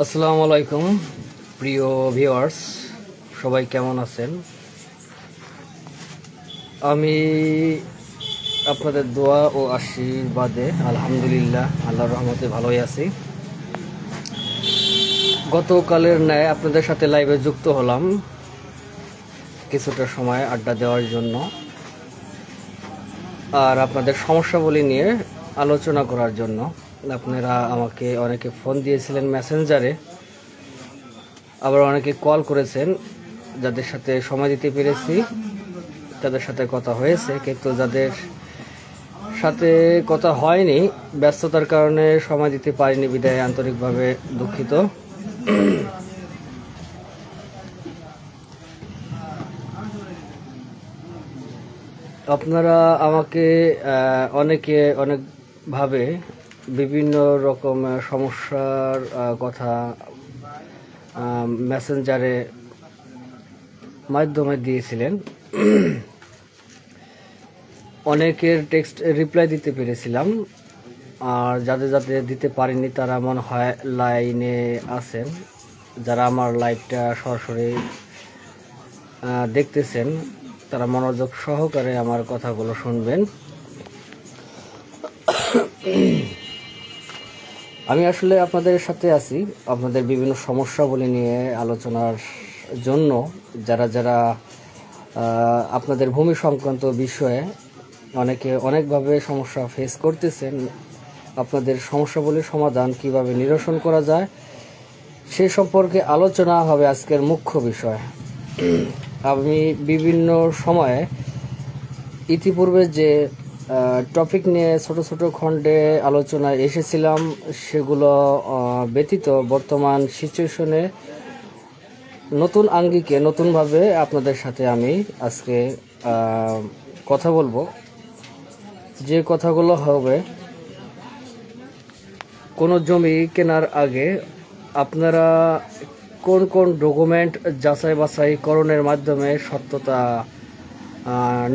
আসসালামু আলাইকুম প্রিয় ভিউয়ার্স, সবাই কেমন আছেন? আমি আপনাদের দোয়া ও আশীর্বাদে আলহামদুলিল্লাহ আল্লাহর রহমতে ভালোই আছি। গতকালের ন্যায় আপনাদের সাথে লাইভে যুক্ত হলাম কিছুটা সময় আড্ডা দেওয়ার জন্য আর আপনাদের সমস্যাবলী নিয়ে আলোচনা করার জন্য। আপনারা আমাকে অনেকে ফোন দিয়েছিলেন মেসেঞ্জারে, আবার অনেকে কল করেছেন। যাদের সাথে সময় দিতে পেরেছি তাদের সাথে কথা হয়েছে, কিন্তু যাদের সাথে কথা হয়নি ব্যস্ততার কারণে সময় দিতে পারিনি, বিদায় আন্তরিকভাবে দুঃখিত। আপনারা আমাকে অনেকে অনেকভাবে বিভিন্ন রকম সমস্যার কথা মেসেঞ্জারে মাধ্যমে দিয়েছিলেন। অনেকের টেক্সট রিপ্লাই দিতে পেরেছিলাম, আর যাদের যাদের দিতে পারিনি তারা মনে হয় লাইনে আছেন। যারা আমার লাইভটা সরাসরি দেখতেছেন তারা মনোযোগ সহকারে আমার কথাগুলো শুনবেন। আমি আসলে আপনাদের সাথে আছি আপনাদের বিভিন্ন সমস্যাগুলি নিয়ে আলোচনার জন্য। যারা যারা আপনাদের ভূমি সংক্রান্ত বিষয়ে অনেকে অনেকভাবে সমস্যা ফেস করতেছেন, আপনাদের সমস্যাগুলির সমাধান কিভাবে নিরসন করা যায় সে সম্পর্কে আলোচনা হবে আজকের মুখ্য বিষয়। আমি বিভিন্ন সময়ে ইতিপূর্বে যে টপিক নিয়ে ছোট ছোট খণ্ডে আলোচনায় এসেছিলাম সেগুলো ব্যতীত বর্তমান সিচুয়েশনে নতুন আঙ্গিকে নতুনভাবে আপনাদের সাথে আমি আজকে কথা বলবো। যে কথাগুলো হবে, কোনো জমি কেনার আগে আপনারা কোন কোন ডকুমেন্ট যাচাই বাছাইকরণের মাধ্যমে সত্যতা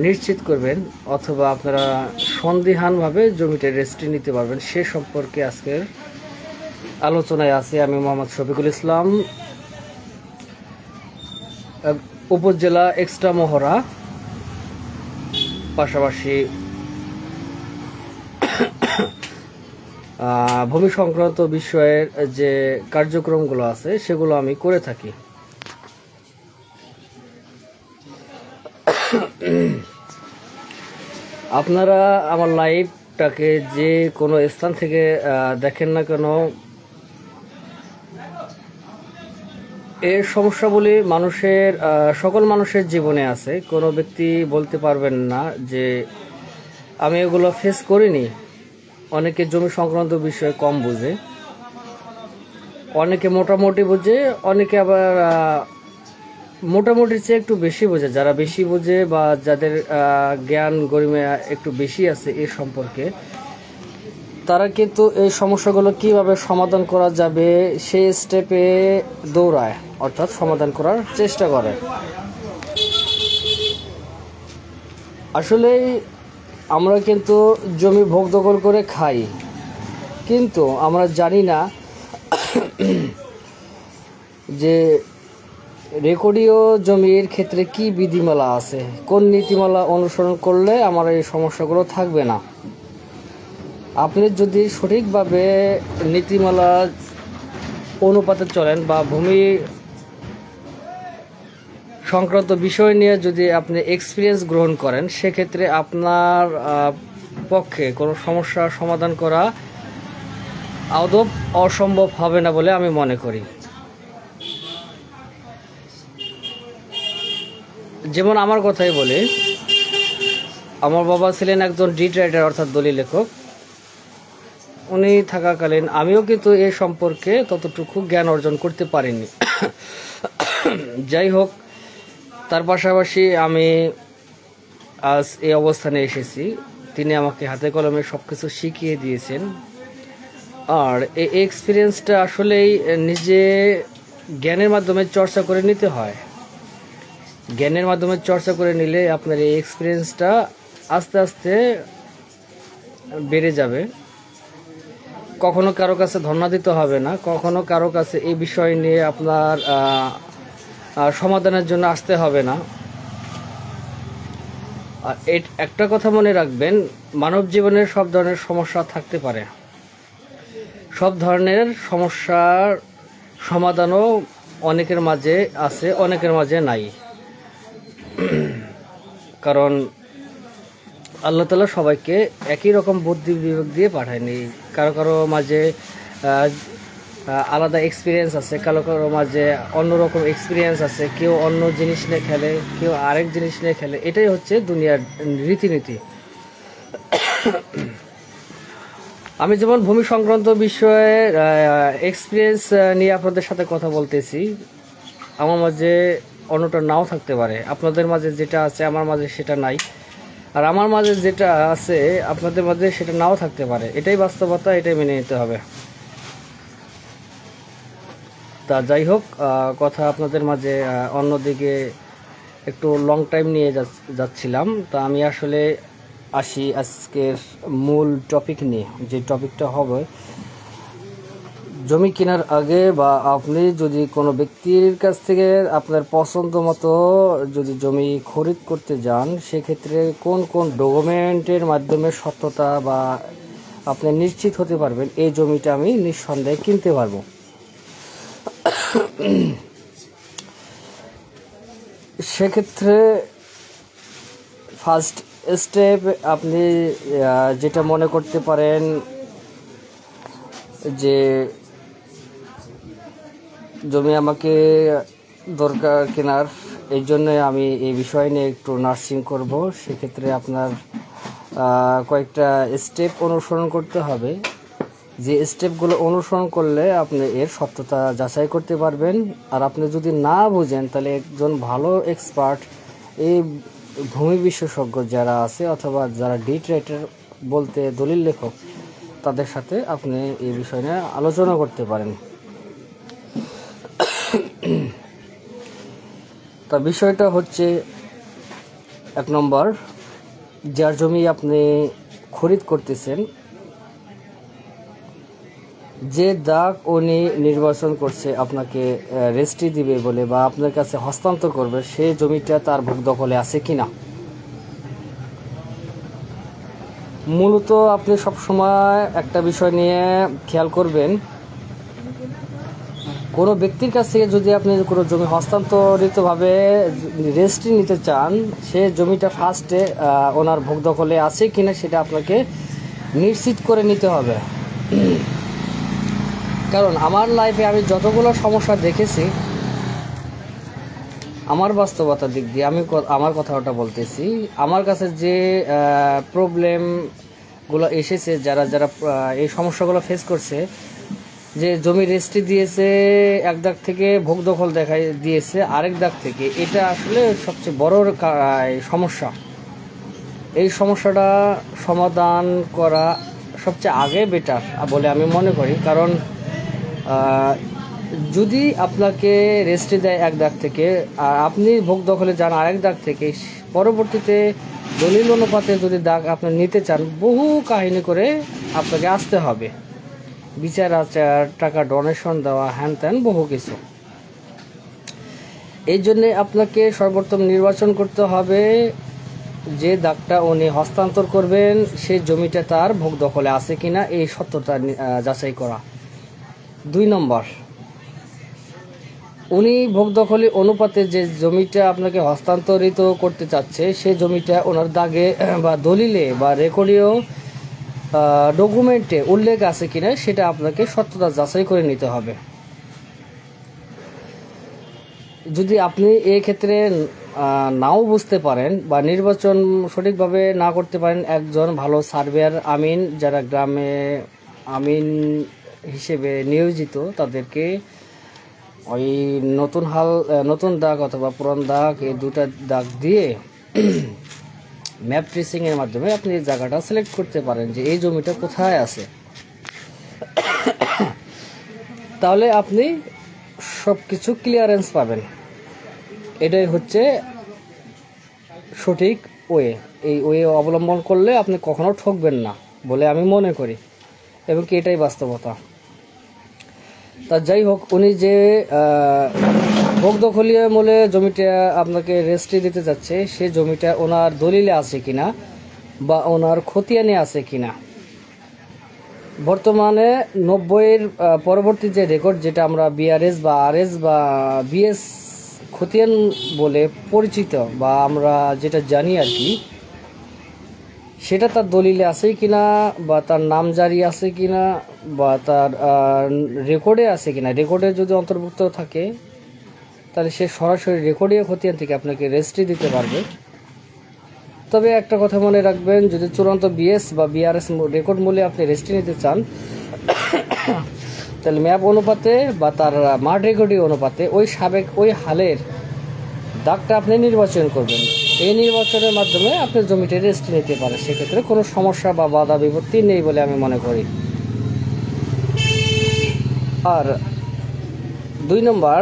নিশ্চিত করবেন, অথবা আপনারা সন্দিহানভাবে জমিতে রেজিস্ট্রি নিতে পারবেন, সে সম্পর্কে আজকের আলোচনায় আছে। আমি মোহাম্মদ শফিকুল ইসলাম, উপজেলা এক্সট্রা মহড়া, পাশাপাশি ভূমি সংক্রান্ত বিষয়ের যে কার্যক্রমগুলো আছে সেগুলো আমি করে থাকি। আপনারা আমার লাইভটাকে যে কোনো স্থান থেকে দেখেন না কেন, এর সমস্যাগুলি মানুষের সকল মানুষের জীবনে আছে। কোনো ব্যক্তি বলতে পারবেন না যে আমি এগুলো ফেস করিনি। অনেকে জমি সংক্রান্ত বিষয়ে কম বোঝে, অনেকে মোটামুটি বোঝে, অনেকে আবার মোটামুটির চেয়ে একটু বেশি বোঝে। যারা বেশি বোঝে বা যাদের জ্ঞান গরিমা একটু বেশি আছে এ সম্পর্কে, তারা কিন্তু এই সমস্যাগুলো কিভাবে সমাধান করা যাবে সেই স্টেপে দৌড়ায়, অর্থাৎ সমাধান করার চেষ্টা করে। আসলেই আমরা কিন্তু জমি ভোগ দখল করে খাই, কিন্তু আমরা জানি না যে রেকর্ডীয় জমির ক্ষেত্রে কি বিধিমালা আছে, কোন নীতিমালা অনুসরণ করলে আমার এই সমস্যাগুলো থাকবে না। আপনি যদি সঠিকভাবে নীতিমালা অনুপাতে চলেন বা ভূমি সংক্রান্ত বিষয় নিয়ে যদি আপনি এক্সপিরিয়েন্স গ্রহণ করেন, সেক্ষেত্রে আপনার পক্ষে কোনো সমস্যার সমাধান করা আদৌ অসম্ভব হবে না বলে আমি মনে করি। যেমন আমার কথাই বলি, আমার বাবা ছিলেন একজন ডিড রাইটার অর্থাৎ দলিল লেখক। উনি থাকাকালীন আমিও কিন্তু এ সম্পর্কে ততটুকু জ্ঞান অর্জন করতে পারিনি। যাই হোক, তার পাশাপাশি আমি আজ এই অবস্থানে এসেছি। তিনি আমাকে হাতে কলমে সব কিছু শিখিয়ে দিয়েছেন, আর এই এক্সপিরিয়েন্সটা আসলেই নিজে জ্ঞানের মাধ্যমে চর্চা করে নিতে হয়। জ্ঞানের মাধ্যমে চর্চা করে নিলে আপনার এই এক্সপিরিয়েন্সটা আস্তে আস্তে বেড়ে যাবে। কখনো কারো কাছে ধর্ণা দিতে হবে না, কখনো কারো কাছে এই বিষয় নিয়ে আপনার সমাধানের জন্য আসতে হবে না। আর একটা কথা মনে রাখবেন, মানব জীবনের সব ধরনের সমস্যা থাকতে পারে, সব ধরনের সমস্যার সমাধানও অনেকের মাঝে আছে, অনেকের মাঝে নাই। কারণ আল্লাহ তাআলা সবাইকে একই রকম বুদ্ধি বিবেক দিয়ে পাঠায়নি। কারো কারো মাঝে আলাদা এক্সপিরিয়েন্স আছে, কারো কারো মাঝে অন্যরকম এক্সপিরিয়েন্স আছে, কেউ অন্য জিনিস নিয়ে খেলে, কেউ আরেক জিনিস নিয়ে খেলে। এটাই হচ্ছে দুনিয়ার রীতিনীতি। আমি যেমন ভূমি সংক্রান্ত বিষয়ে এক্সপিরিয়েন্স নিয়ে আপনাদের সাথে কথা বলতেছি, আমার মাঝে অন্যটা নাও থাকতে পারে। আপনাদের মাঝে যেটা আছে আমার মাঝে সেটা নাই, আর আমার মাঝে যেটা আছে আপনাদের মাঝে সেটা নাও থাকতে পারে। এটাই বাস্তবতা, এটাই মেনে নিতে হবে। তা যাই হোক, কথা আপনাদের মাঝে অন্যদিকে একটু লং টাইম নিয়ে যাচ্ছিলাম। তা আমি আসলে আসি আজকের মূল টপিক নিয়ে। যে টপিকটা হবে, জমি কেনার আগে বা আপনি যদি কোনো ব্যক্তির কাছ থেকে আপনার পছন্দ মতো যদি জমি খরিদ করতে যান, সেক্ষেত্রে কোন কোন ডকুমেন্টের মাধ্যমে সত্যতা বা আপনি নিশ্চিত হতে পারবেন এই জমিটা আমি নিঃসন্দেহে কিনতে পারবো। সেক্ষেত্রে ফার্স্ট স্টেপ আপনি যেটা মনে করতে পারেন যে জমি আমাকে দরকার কেনার, এই জন্য আমি এই বিষয় নিয়ে একটু নার্সিং করব, সেক্ষেত্রে আপনার কয়েকটা স্টেপ অনুসরণ করতে হবে। যে স্টেপগুলো অনুসরণ করলে আপনি এর সত্যতা যাচাই করতে পারবেন। আর আপনি যদি না বুঝেন তাহলে একজন ভালো এক্সপার্ট, এই ভূমি বিশেষজ্ঞ যারা আছে অথবা যারা ডিড রাইটার বলতে দলিল লেখক, তাদের সাথে আপনি এই বিষয় নিয়ে আলোচনা করতে পারেন। তা বিষয়টা হচ্ছে, 1 নম্বর, যার জমি আপনি খরিদ করতেছেন, যে দাগ উনি নির্বাচন করছে আপনাকে রেজিস্ট্রি দিবে বলে বা আপনার কাছে হস্তান্তর করবে, সেই জমিটা তার ভোগ দখলে আছে কিনা। মূলত আপনি সবসময় একটা বিষয় নিয়ে খেয়াল করবেন, কোনো ব্যক্তির কাছ থেকে যদি আপনি কোনো জমি হস্তান্তরিতভাবে রেজিস্ট্রি নিতে চান, সে জমিটা ফার্স্টে ওনার ভোগ দখলে আছে কিনা সেটা আপনাকে নিশ্চিত করে নিতে হবে। কারণ আমার লাইফে আমি যতগুলো সমস্যা দেখেছি, আমার বাস্তবতার দিক দিয়ে আমি আমার কথাটা বলতেছি, আমার কাছে যে প্রবলেমগুলো এসেছে, যারা যারা এই সমস্যাগুলো ফেস করছে, যে জমি রেজিস্ট্রি দিয়েছে এক দাগ থেকে, ভোগ দখল দেখাই দিয়েছে আরেক দাগ থেকে, এটা আসলে সবচেয়ে বড় সমস্যা। এই সমস্যাটা সমাধান করা সবচেয়ে আগে বেটার বলে আমি মনে করি। কারণ যদি আপনাকে রেজিস্ট্রি দেয় এক দাগ থেকে আর আপনি ভোগ দখলে যান আরেক দাগ থেকে, পরবর্তীতে দলিল অনুপাতে যদি দাগ আপনি নিতে চান, বহু কাহিনী করে আপনাকে আসতে হবে, বিচার আচার, টাকা ডোনেশন দেওয়া, হ্যান ত্যান বহু কিছু। এই জন্যে আপনাকে সর্বোত্তম নির্বাচন করতে হবে যে দাগটা উনি হস্তান্তর করবেন সেই জমিটা তার ভোগ দখলে আছে কিনা, এই সত্যতা যাচাই করা। 2 নম্বর, উনি ভোগ দখলে অনুপাতে যে জমিটা আপনাকে হস্তান্তরিত করতে চাচ্ছে, সেই জমিটা ওনার দাগে বা দলিলে বা রেকর্ডীয় ডকুমেন্টে উল্লেখ আছে কিনা সেটা আপনাকে সত্যতা যাচাই করে নিতে হবে। যদি আপনি এই ক্ষেত্রে নাও বুঝতে পারেন বা নির্বাচন সঠিকভাবে না করতে পারেন, একজন ভালো সার্ভেয়ার আমিন, যারা গ্রামে আমিন হিসেবে নিয়োজিত, তাদেরকে ওই নতুন দাগ অথবা পুরান দাগ, এই দুটা দাগ দিয়ে ম্যাপ ট্রেসিং এর মাধ্যমে আপনি এই জায়গাটা সিলেক্ট করতে পারেন যে এই জমিটা কোথায় আছে। তাহলে আপনি সব কিছু ক্লিয়ারেন্স পাবেন। এটাই হচ্ছে সঠিক ওয়ে। এই ওয়ে অবলম্বন করলে আপনি কখনো ঠকবেন না বলে আমি মনে করি। এবং কি এটাই বাস্তবতা। তা যাই হোক, উনি যে ভোগ দখলীয় মূলে জমিটা আপনাকে রেজিস্ট্রি দিতে যাচ্ছে, সে জমিটা ওনার দলিলে আছে কিনা বা ওনার খতিয়ানে আছে কিনা। বর্তমানে 90-এর পরবর্তী যে রেকর্ড, যেটা আমরা বিআরএস বা আরএস বা বিএস খতিয়ান বলে পরিচিত বা আমরা যেটা জানি আর কি, সেটা তার দলিলে আছে কিনা বা তার নামজারি আছে কিনা বা তার রেকর্ডে আছে কিনা। রেকর্ডে যদি অন্তর্ভুক্ত থাকে তাহলে সে সরাসরি রেকর্ডীয় খতিয়ান থেকে আপনাকে রেজিস্ট্রি দিতে পারবে। তবে একটা কথা মনে রাখবেন, যদি চূড়ান্ত বিএস বা বিআরএস রেকর্ড মূল্যে আপনি রেজিস্ট্রি নিতে চান, তাহলে ম্যাপ অনুপাতে বা তার মাঠ রেকর্ডি অনুপাতে ওই হালের দাগটা আপনি নির্বাচন করবেন। এই নির্বাচনের মাধ্যমে আপনি জমিটা রেজিস্ট্রি নিতে পারেন। সেক্ষেত্রে কোনো সমস্যা বা বাধা বিপত্তি নেই বলে আমি মনে করি। আর 2 নম্বর,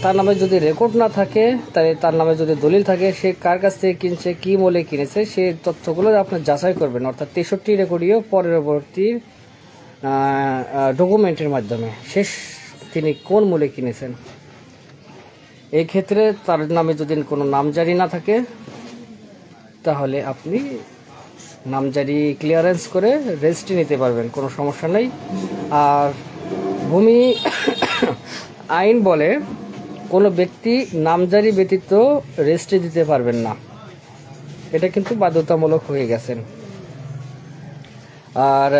তার নামে যদি রেকর্ড না থাকে, তাই তার নামে যদি দলিল থাকে, সে কার কাছ থেকে কিনছে, কী মূল্যে কিনেছে, সে তথ্যগুলো আপনি যাচাই করবেন। অর্থাৎ 63 রেকর্ডীয় পরবর্তী ডকুমেন্টের মাধ্যমে শেষ তিনি কোন মূল্যে কিনেছেন। এই ক্ষেত্রে তার নামে যদি কোনো নামজারি না থাকে, তাহলে আপনি নামজারি ক্লিয়ারেন্স করে রেজিস্ট্রি নিতে পারবেন, কোনো সমস্যা নেই। আর ভূমি আইন বলে কোনো ব্যক্তি নামজারি ব্যতীত রেজিস্ট্রি দিতে পারবেন না। এটা কিন্তু বাধ্যতামূলক হয়ে গেছেন। আর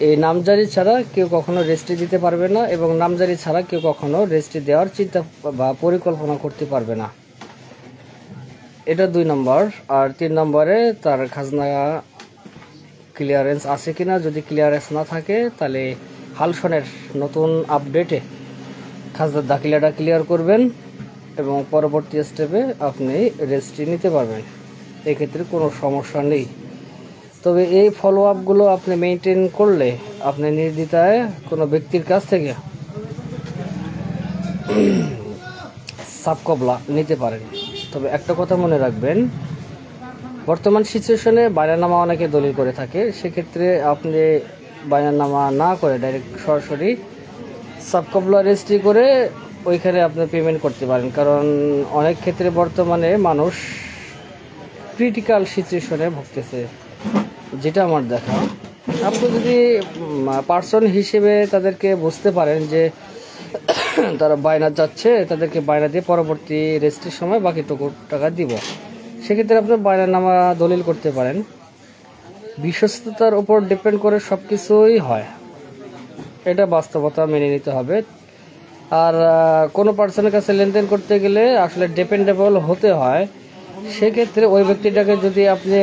এই নামজারি ছাড়া কেউ কখনো রেজিস্ট্রি দিতে পারবে না এবং নামজারি ছাড়া কেউ কখনো রেজিস্ট্রি দেওয়ার চিন্তা বা পরিকল্পনা করতে পারবে না। এটা 2 নম্বর। আর 3 নম্বরে তার খাজনা ক্লিয়ারেন্স আছে কিনা। যদি ক্লিয়ারেন্স না থাকে, তাহলে হালসনের নতুন আপডেটে খাজনার দাখিলাটা ক্লিয়ার করবেন এবং পরবর্তী স্টেপে আপনি রেজিস্ট্রি নিতে পারবেন। এক্ষেত্রে কোনো সমস্যা নেই। তবে এই ফলো আপগুলো আপনি মেনটেন করলে আপনি নির্দ্বিধায় কোনো ব্যক্তির কাছ থেকে সাবকবলা নিতে পারেন। তবে একটা কথা মনে রাখবেন, বর্তমান সিচুয়েশনে বায়নানামা অনেকে দলিল করে থাকে। সেক্ষেত্রে আপনি বায়নানামা না করে ডাইরেক্ট সরাসরি সাবকবলা রেজিস্ট্রি করে ওইখানে আপনি পেমেন্ট করতে পারেন। কারণ অনেক ক্ষেত্রে বর্তমানে মানুষ ক্রিটিক্যাল সিচুয়েশনে ভুগতেছে, যেটা আমার দেখা। আপনি যদি পার্সন হিসেবে তাদেরকে বুঝতে পারেন যে তারা বায়না যাচ্ছে, তাদেরকে বায়না দিয়ে পরবর্তী রেজিস্ট্রির সময় বাকিটুকু টাকা দিব, সেক্ষেত্রে আপনি বায়নানামা দলিল করতে পারেন। বিশ্বস্ততার উপর ডিপেন্ড করে সব কিছুই হয়, এটা বাস্তবতা মেনে নিতে হবে। আর কোনো পার্সনের কাছে লেনদেন করতে গেলে আসলে ডিপেন্ডেবল হতে হয়। সেক্ষেত্রে ওই ব্যক্তিটাকে যদি আপনি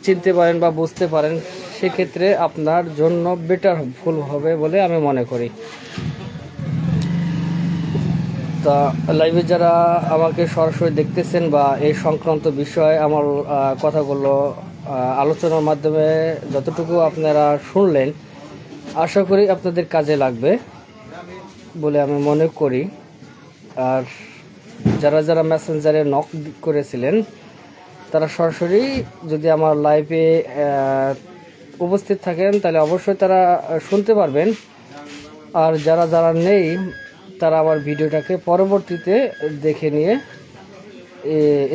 চিনতে পারেন বা বুঝতে পারেন, সেক্ষেত্রে আপনার জন্য বেটার ফুল হবে বলে আমি মনে করি। তা লাইভে যারা আমাকে সরাসরি দেখতেছেন বা এই সংক্রান্ত বিষয়ে আমার কথাগুলো আলোচনার মাধ্যমে যতটুকু আপনারা শুনলেন, আশা করি আপনাদের কাজে লাগবে বলে আমি মনে করি। আর যারা যারা মেসেঞ্জারে নক করেছিলেন, তারা সরাসরি যদি আমার লাইভে উপস্থিত থাকেন, তাহলে অবশ্যই তারা শুনতে পারবেন। আর যারা যারা নেই, তারা আমার ভিডিওটাকে পরবর্তীতে দেখে নিয়ে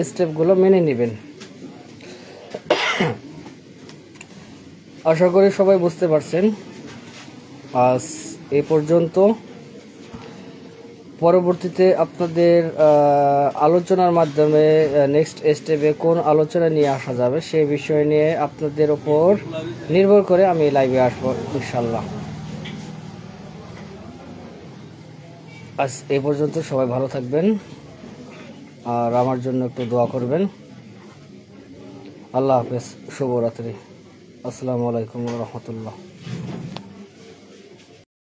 স্টেপগুলো মেনে নেবেন। আশা করি সবাই বুঝতে পারছেন। আজ এ পর্যন্ত। পরবর্তীতে আপনাদের আলোচনার মাধ্যমে নেক্সট স্টেপে কোন আলোচনা নিয়ে আসা যাবে সেই বিষয় নিয়ে আপনাদের উপর নির্ভর করে আমি লাইভে আসবো ইনশাল্লাহ। আজ এই পর্যন্ত। সবাই ভালো থাকবেন আর আমার জন্য একটু দোয়া করবেন। আল্লাহ হাফেজ, শুভরাত্রি। আসসালামু আলাইকুম ওয়া রাহমাতুল্লাহ।